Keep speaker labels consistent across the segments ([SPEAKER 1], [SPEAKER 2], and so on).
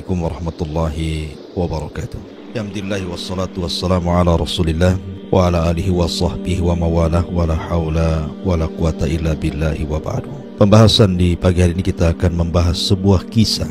[SPEAKER 1] Assalamualaikum warahmatullahi wabarakatuh. Alhamdulillah wassalatu wassalamu ala rasulillah wa ala alihi wa sahbihi wa mawalah wa la hawla wa la quwata illa billahi wa ba'du. Pembahasan di pagi hari ini kita akan membahas sebuah kisah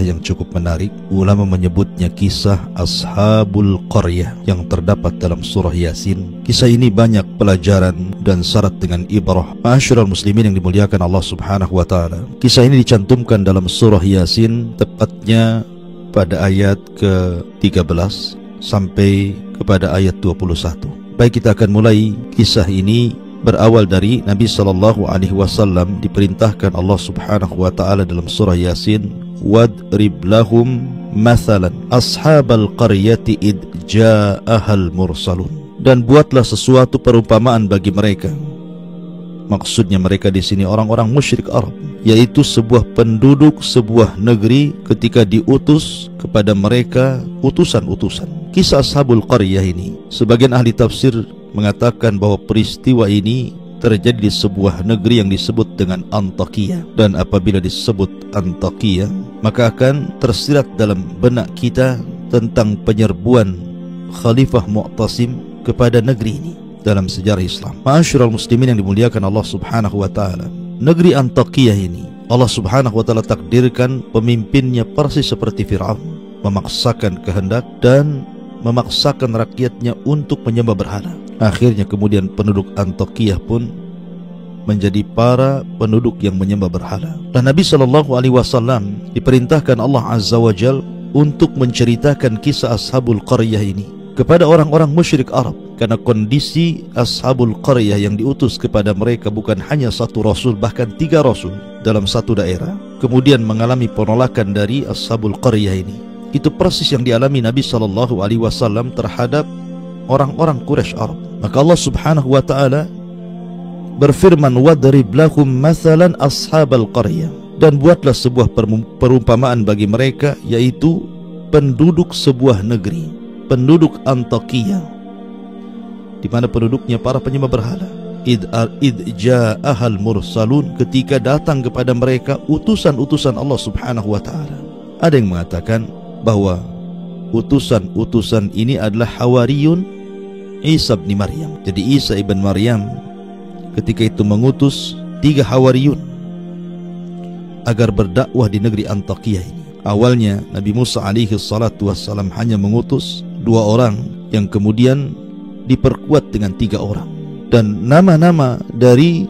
[SPEAKER 1] yang cukup menarik. Ulama menyebutnya kisah Ashabul Qaryah yang terdapat dalam surah Yasin. Kisah ini banyak pelajaran dan syarat dengan ibrah. Ma'asyiral muslimin yang dimuliakan Allah Subhanahu wa taala. Kisah ini dicantumkan dalam surah Yasin, tepatnya pada ayat ke-13 sampai kepada ayat 21. Baik, kita akan mulai kisah ini. Berawal dari Nabi SAW diperintahkan Allah Subhanahu wa taala dalam surah Yasin, wadrib lahum mathalan ashabal qaryati id ja'ahal mursalun, dan buatlah sesuatu perumpamaan bagi mereka. Maksudnya mereka di sini orang-orang musyrik Arab, yaitu sebuah penduduk sebuah negeri ketika diutus kepada mereka utusan-utusan. Kisah Ashabul Qaryah ini, sebagian ahli tafsir mengatakan bahwa peristiwa ini terjadi di sebuah negeri yang disebut dengan Antakya. Dan apabila disebut Antakya, maka akan tersirat dalam benak kita tentang penyerbuan Khalifah Mu'tasim kepada negeri ini dalam sejarah Islam. Ma'asyiral muslimin yang dimuliakan Allah Subhanahu wa taala, negeri Antakya ini Allah Subhanahu wa taala takdirkan pemimpinnya persis seperti Fir'aun, memaksakan kehendak dan memaksakan rakyatnya untuk menyembah berhala. Akhirnya kemudian penduduk Antakya pun menjadi para penduduk yang menyembah berhala. Dan Nabi SAW diperintahkan Allah Azza wa Jal untuk menceritakan kisah Ashabul Qaryah ini kepada orang-orang musyrik Arab, karena kondisi Ashabul Qaryah yang diutus kepada mereka bukan hanya satu rasul, bahkan 3 rasul dalam satu daerah, kemudian mengalami penolakan dari Ashabul Qaryah ini. Itu persis yang dialami Nabi SAW terhadap orang-orang Quraisy Arab. Maka Allah Subhanahu wa taala berfirman, wadrib lahum mathalan ashabal qaryah, dan buatlah sebuah perumpamaan bagi mereka, yaitu penduduk sebuah negeri, penduduk Antakya, di mana penduduknya para penyembah berhala. Id ja'ahal mursalun, ketika datang kepada mereka utusan-utusan Allah Subhanahu wa taala. Ada yang mengatakan bahwa utusan-utusan ini adalah Hawariyun Isa bin Maryam. Jadi Isa ibn Maryam ketika itu mengutus 3 Hawariyun agar berdakwah di negeri Antakya ini. Awalnya Nabi Musa alaihi salatu wassalam hanya mengutus 2 orang, yang kemudian diperkuat dengan 3 orang. Dan nama-nama dari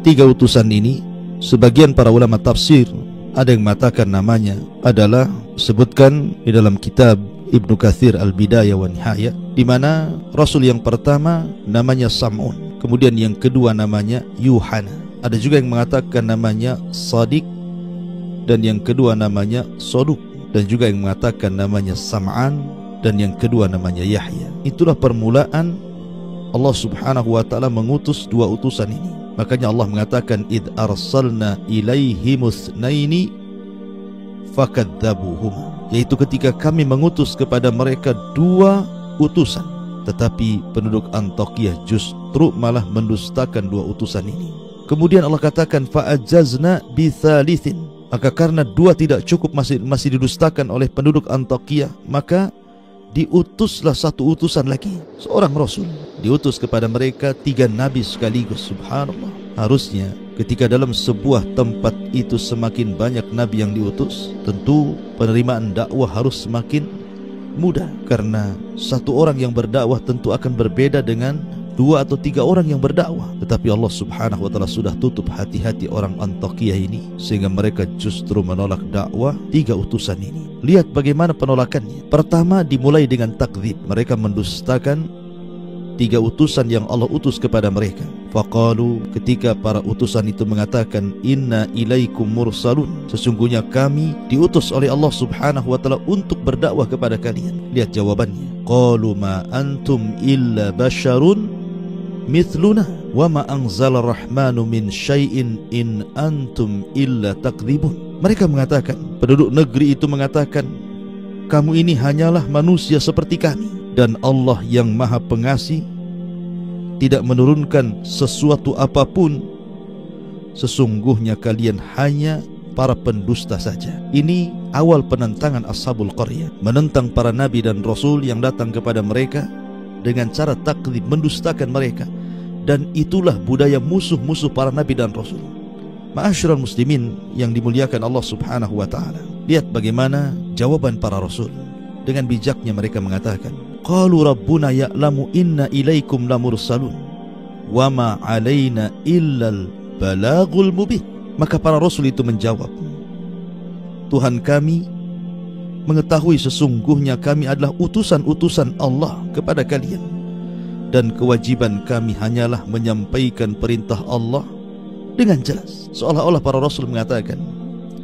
[SPEAKER 1] 3 utusan ini, sebagian para ulama tafsir ada yang mengatakan namanya adalah sebutkan di dalam kitab Ibnu Katsir Al-Bidayah wa Nihayah, di mana rasul yang pertama namanya Sam'un, kemudian yang kedua namanya Yuhana. Ada juga yang mengatakan namanya Sadiq, dan yang kedua namanya Soduk, dan juga yang mengatakan namanya Sam'an, dan yang kedua namanya Yahya. Itulah permulaan Allah Subhanahu wa taala mengutus 2 utusan ini. Makanya Allah mengatakan id arsalna ilaihimus naini fakadzabuhuma, yaitu ketika kami mengutus kepada mereka 2 utusan, tetapi penduduk Antakya justru malah mendustakan 2 utusan ini. Kemudian Allah katakan fa'ajazna bitsalitsin, maka karena 2 tidak cukup, masih didustakan oleh penduduk Antakya, maka diutuslah 1 utusan lagi, seorang rasul, diutus kepada mereka 3 nabi sekaligus. Subhanallah. Harusnya ketika dalam sebuah tempat itu semakin banyak nabi yang diutus, tentu penerimaan dakwah harus semakin mudah, karena 1 orang yang berdakwah tentu akan berbeda dengan 2 atau 3 orang yang berdakwah. Tetapi Allah Subhanahu wa taala sudah tutup hati-hati orang Antakya ini, sehingga mereka justru menolak dakwah 3 utusan ini. Lihat bagaimana penolakannya. Pertama dimulai dengan takdzib, mereka mendustakan 3 utusan yang Allah utus kepada mereka. Faqalu, ketika para utusan itu mengatakan inna ilaikum mursalun, sesungguhnya kami diutus oleh Allah Subhanahu wa taala untuk berdakwah kepada kalian. Lihat jawabannya, qalu ma antum illa basyarun mithluna wa ma anzala rahmanu min syai'in in antum illa takdzibun. Mereka mengatakan, penduduk negeri itu mengatakan, kamu ini hanyalah manusia seperti kami, dan Allah yang Maha Pengasih tidak menurunkan sesuatu apapun. Sesungguhnya kalian hanya para pendusta saja. Ini awal penentangan Ashabul Qaryah, menentang para nabi dan rasul yang datang kepada mereka dengan cara takdzib, mendustakan mereka. Dan itulah budaya musuh-musuh para nabi dan rasul. Ma'asyiral muslimin yang dimuliakan Allah Subhanahu wa taala. Lihat bagaimana jawaban para rasul. Dengan bijaknya mereka mengatakan, qalu rabbuna ya'lamu inna ilaikum lamursalun wa ma 'alaina illal balagul mubin. Maka para rasul itu menjawab, Tuhan kami mengetahui sesungguhnya kami adalah utusan-utusan Allah kepada kalian, dan kewajiban kami hanyalah menyampaikan perintah Allah dengan jelas. Seolah-olah para rasul mengatakan,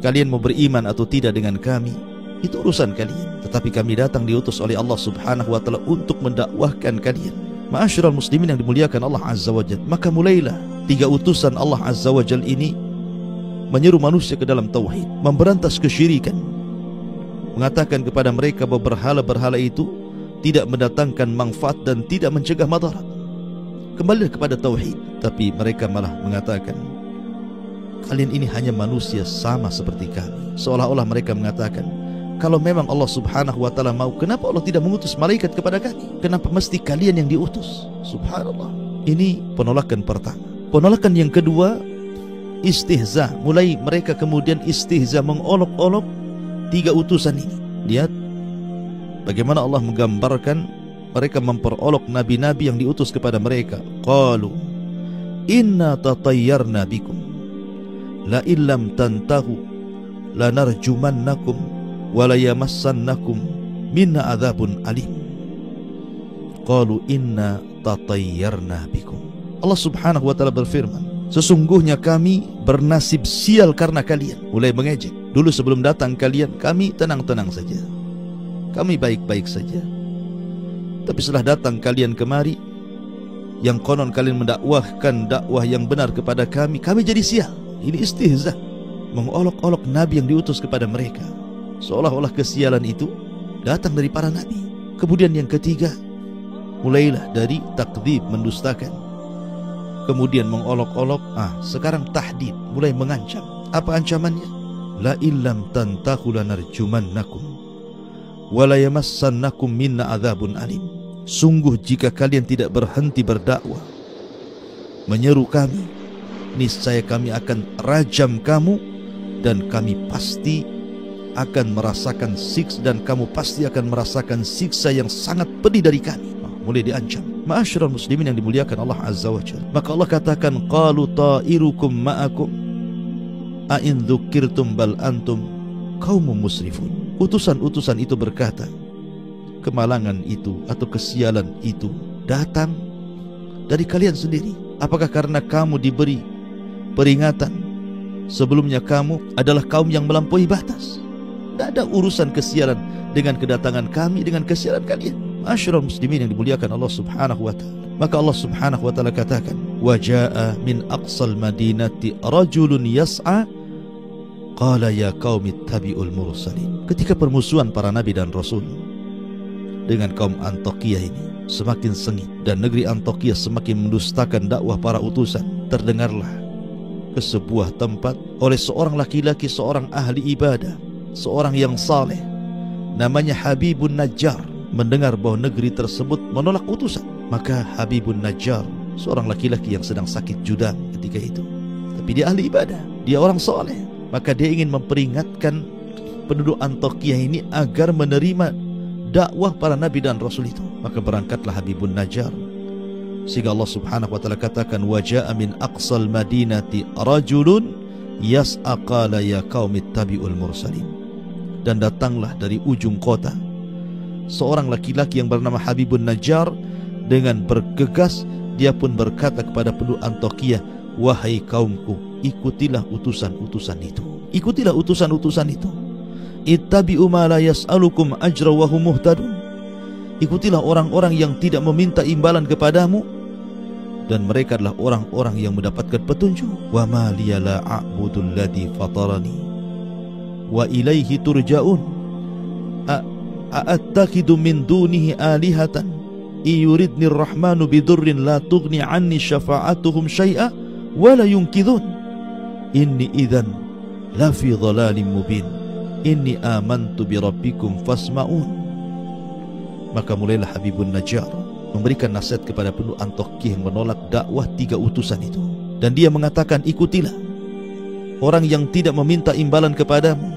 [SPEAKER 1] kalian mau beriman atau tidak dengan kami, itu urusan kalian. Tetapi kami datang diutus oleh Allah Subhanahu wa ta'ala untuk mendakwahkan kalian. Ma'asyiral muslimin yang dimuliakan Allah Azza wa Jalla. Maka mulailah 3 utusan Allah Azza wa Jalla ini menyeru manusia ke dalam tauhid, memberantas kesyirikan, mengatakan kepada mereka bahwa berhala-berhala itu tidak mendatangkan manfaat dan tidak mencegah madarat. Kembali kepada tauhid. Tapi mereka malah mengatakan, kalian ini hanya manusia sama seperti kami. Seolah-olah mereka mengatakan, kalau memang Allah Subhanahu wa ta'ala mau, kenapa Allah tidak mengutus malaikat kepada kami? Kenapa mesti kalian yang diutus? Subhanallah. Ini penolakan pertama. Penolakan yang kedua, istihza. Mulai mereka kemudian istihza, mengolok-olok 3 utusan ini. Lihat bagaimana Allah menggambarkan mereka memperolok nabi-nabi yang diutus kepada mereka. Qalu inna tatayyarna bikum la illam tantahu lanarjumannakum wa la yamassannakum minna adzabun alim. Qalu inna tatayyarna bikum. Allah Subhanahu wa ta'ala berfirman, sesungguhnya kami bernasib sial karena kalian. Mulai mengejek. Dulu sebelum datang kalian, kami tenang-tenang saja, kami baik-baik saja. Tapi setelah datang kalian kemari, yang konon kalian mendakwahkan dakwah yang benar kepada kami jadi sial. Ini istihza, mengolok-olok nabi yang diutus kepada mereka, seolah-olah kesialan itu datang dari para nabi. Kemudian yang ketiga, mulailah dari takdzib, mendustakan. Kemudian mengolok-olok, sekarang tahdid, mulai mengancam. Apa ancamannya? La illam tantahu lanarjumannakum wa la yamassannakum minna adzabun alim. Sungguh jika kalian tidak berhenti berdakwah, menyeru kami, niscaya kami akan rajam kamu, dan kami pasti akan merasakan siksa, dan kamu pasti akan merasakan siksa yang sangat pedih dari kami. Mulai diancam. Ma'asyiral muslimin yang dimuliakan Allah Azza wa Jalla. Maka Allah katakan, qalu ta'irukum ma'akum a in dzukirtum bal antum qaumun musrifun. Utusan-utusan itu berkata, kemalangan itu atau kesialan itu datang dari kalian sendiri. Apakah karena kamu diberi peringatan sebelumnya kamu adalah kaum yang melampaui batas? Tidak ada urusan kesialan dengan kedatangan kami, dengan kesialan kalian. Ma'asyiral muslimin yang dimuliakan Allah Subhanahu wa ta'ala. Maka Allah Subhanahu wa ta'ala katakan, wa jaa min aqsal madinati rajulun yas'a qala ya qaumi ittabi'ul mursalin. Ketika permusuhan para nabi dan rasul dengan kaum Antiokhia ini semakin sengit, dan negeri Antiokhia semakin mendustakan dakwah para utusan, terdengarlah ke sebuah tempat oleh seorang laki-laki, seorang ahli ibadah, seorang yang saleh, namanya Habibun Najjar, mendengar bahwa negeri tersebut menolak utusan. Maka Habibun Najjar, seorang laki-laki yang sedang sakit judam ketika itu, tapi dia ahli ibadah, dia orang soleh. Maka dia ingin memperingatkan penduduk Antiokhia ini agar menerima dakwah para nabi dan rasul itu. Maka berangkatlah Habibun Najjar, sehingga Allah Subhanahu wa ta'ala katakan, wa jaa min aqsal madinati rajulun yas'a qala ya qaumi ittabi'ul mursalin. Dan datanglah dari ujung kota seorang laki-laki yang bernama Habibun Najjar, dengan bergegas dia pun berkata kepada penduduk Antiokhia, wahai kaumku, ikutilah utusan-utusan itu, ikutilah utusan-utusan itu. Ittabi'u ma la yas'alukum ajra wa hum muhtadun. Ikutilah orang-orang yang tidak meminta imbalan kepadamu, dan mereka adalah orang-orang yang mendapatkan petunjuk. Wa ma liya la a'budul ladzi fatarani wa ilaihi turja'un. A'attakidu min dunihi alihatan iyuridni rahmanu bidurrin la tughni anni syafa'atuhum syai'a wa la yunkidhun. Inni idzan la fi dhalalim mubin. Inni amantu bi rabbikum fasma'un. Maka mulailah Habibun Najjar memberikan nasihat kepada penduduk Antiokhia yang menolak dakwah 3 utusan itu. Dan dia mengatakan, ikutilah orang yang tidak meminta imbalan kepadamu,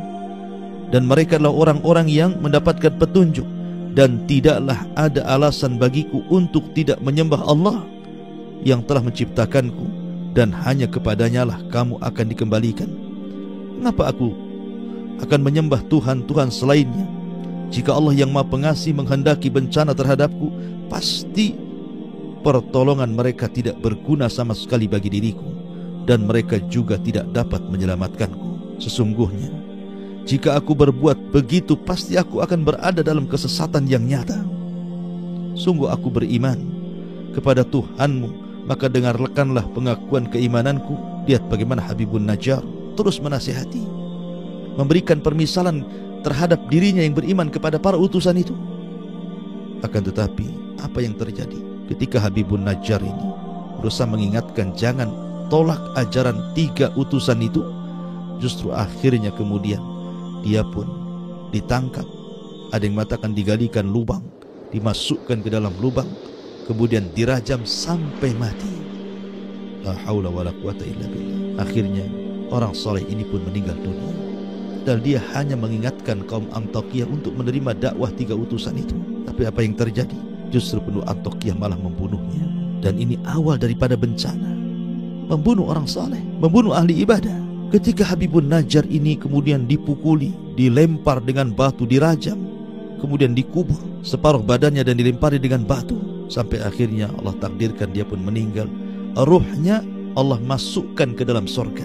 [SPEAKER 1] dan mereka adalah orang-orang yang mendapatkan petunjuk, dan tidaklah ada alasan bagiku untuk tidak menyembah Allah yang telah menciptakanku, dan hanya kepadanya lah kamu akan dikembalikan. Mengapa aku akan menyembah Tuhan-Tuhan selainnya? Jika Allah yang Maha Pengasih menghendaki bencana terhadapku, pasti pertolongan mereka tidak berguna sama sekali bagi diriku, dan mereka juga tidak dapat menyelamatkanku. Sesungguhnya jika aku berbuat begitu, pasti aku akan berada dalam kesesatan yang nyata. Sungguh aku beriman kepada Tuhanmu, maka dengarkanlah pengakuan keimananku. Lihat bagaimana Habibun Najjar terus menasihati, memberikan permisalan terhadap dirinya yang beriman kepada para utusan itu. Akan tetapi apa yang terjadi ketika Habibun Najjar ini berusaha mengingatkan jangan tolak ajaran 3 utusan itu, justru akhirnya kemudian dia pun ditangkap. Ada yang mengatakan digalikan lubang, dimasukkan ke dalam lubang, kemudian dirajam sampai mati. La haula wala quwata illa billah. Akhirnya orang saleh ini pun meninggal dunia, dan dia hanya mengingatkan kaum Antiokhia untuk menerima dakwah 3 utusan itu. Tapi apa yang terjadi? Justru penduduk Antiokhia malah membunuhnya. Dan ini awal daripada bencana, membunuh orang saleh, membunuh ahli ibadah. Ketika Habibun Najjar ini kemudian dipukuli, dilempar dengan batu, dirajam, kemudian dikubur separuh badannya dan dilempari dengan batu, sampai akhirnya Allah takdirkan dia pun meninggal. Ruhnya Allah masukkan ke dalam sorga.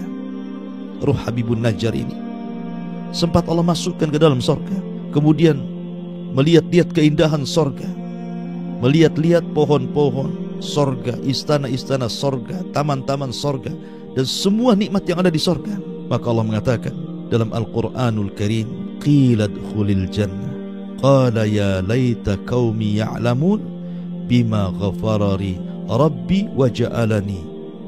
[SPEAKER 1] Ruh Habibun Najjar ini sempat Allah masukkan ke dalam sorga, kemudian melihat-lihat keindahan sorga, melihat-lihat pohon-pohon sorga, istana-istana sorga, taman-taman sorga, dan semua nikmat yang ada di sorga. Maka Allah mengatakan dalam Al-Quranul Karim, qila dkhulil jannah qala ya laita qaumi ya'lamun bima ghafarari rabbi wa ja'alani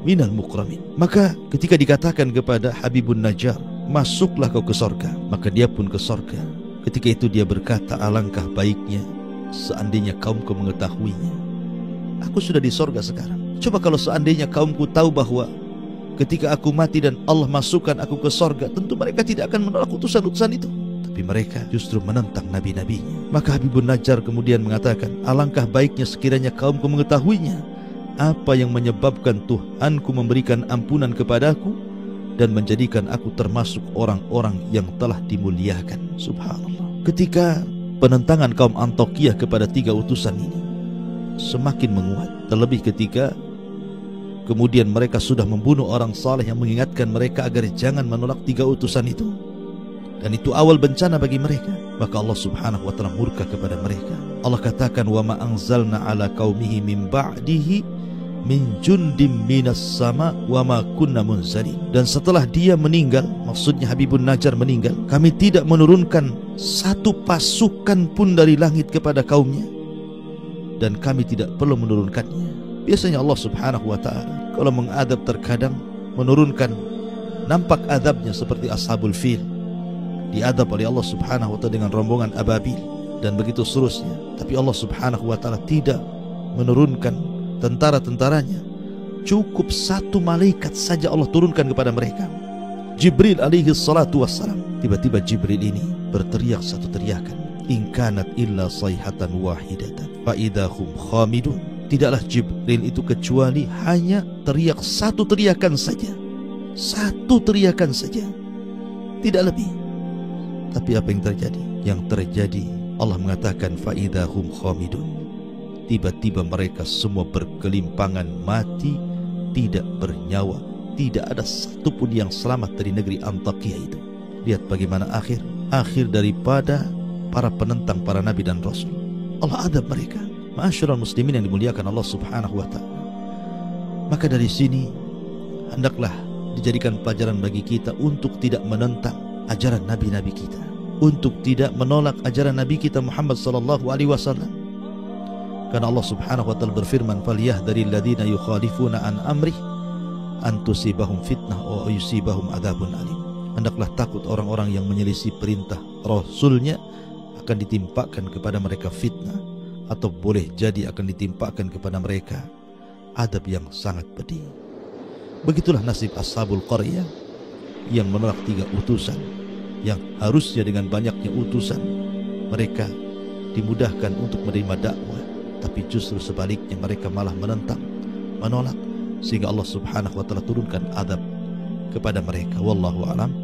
[SPEAKER 1] minal mukramin. Maka ketika dikatakan kepada Habibun Najjar, masuklah kau ke sorga, maka dia pun ke sorga. Ketika itu dia berkata, alangkah baiknya seandainya kaumku mengetahuinya. Aku sudah di sorga sekarang. Coba kalau seandainya kaumku tahu bahwa ketika aku mati dan Allah masukkan aku ke sorga, tentu mereka tidak akan menolak utusan-utusan itu. Tapi mereka justru menentang nabi-nabinya. Maka Habibun Najjar kemudian mengatakan, alangkah baiknya sekiranya kaumku mengetahuinya apa yang menyebabkan Tuhanku memberikan ampunan kepadaku dan menjadikan aku termasuk orang-orang yang telah dimuliakan. Subhanallah. Ketika penentangan kaum Antiokhia kepada 3 utusan ini semakin menguat, terlebih ketika kemudian mereka sudah membunuh orang saleh yang mengingatkan mereka agar jangan menolak 3 utusan itu, dan itu awal bencana bagi mereka, maka Allah subhanahu wa ta'ala murka kepada mereka. Allah katakan, wa ma anzalna ala qaumihi min ba'dihi min jundim minas sama wa ma kunna munzalin. Dan setelah dia meninggal, maksudnya Habibun Najjar meninggal, kami tidak menurunkan satu pasukan pun dari langit kepada kaumnya, dan kami tidak perlu menurunkannya. Biasanya Allah subhanahu wa ta'ala kalau mengadab terkadang menurunkan, nampak adabnya seperti Ashabul Fil, diadab oleh Allah subhanahu wa ta'ala dengan rombongan ababil, dan begitu seterusnya. Tapi Allah subhanahu wa ta'ala tidak menurunkan tentara-tentaranya, cukup 1 malaikat saja Allah turunkan kepada mereka, Jibril alaihi salatu wassalam. Tiba-tiba Jibril ini berteriak satu teriakan, in kanat illa sayhatan wahidatan fa idahum khamidun. Tidaklah Jibril itu kecuali hanya teriak 1 teriakan saja, 1 teriakan saja, tidak lebih. Tapi apa yang terjadi? Yang terjadi, Allah mengatakan fa idahum khamidun. Tiba-tiba mereka semua berkelimpangan mati, tidak bernyawa. Tidak ada satupun yang selamat dari negeri Antiokhia itu. Lihat bagaimana akhir daripada para penentang para nabi dan rasul. Allah adab mereka. Ma'asyiral muslimin yang dimuliakan Allah subhanahu wa ta'ala. Maka dari sini hendaklah dijadikan pelajaran bagi kita untuk tidak menentang ajaran nabi-nabi kita, untuk tidak menolak ajaran nabi kita Muhammad sallallahu alaihi wasallam. Karena Allah subhanahu wa ta'ala berfirman, falyahdharil ladzina yukhalifuna an amrih an tusibahum fitnah wa yusibahum adzabun alim. hendaklah takut orang-orang yang menyelisih perintah Rasulnya akan ditimpakan kepada mereka fitnah, atau boleh jadi akan ditimpakan kepada mereka adab yang sangat pedih. Begitulah nasib ashabul qaryah yang menolak 3 utusan, yang harusnya dengan banyaknya utusan mereka dimudahkan untuk menerima dakwah, tapi justru sebaliknya mereka malah menentang, menolak, sehingga Allah Subhanahu wa taala turunkan adab kepada mereka. Wallahu a'lam.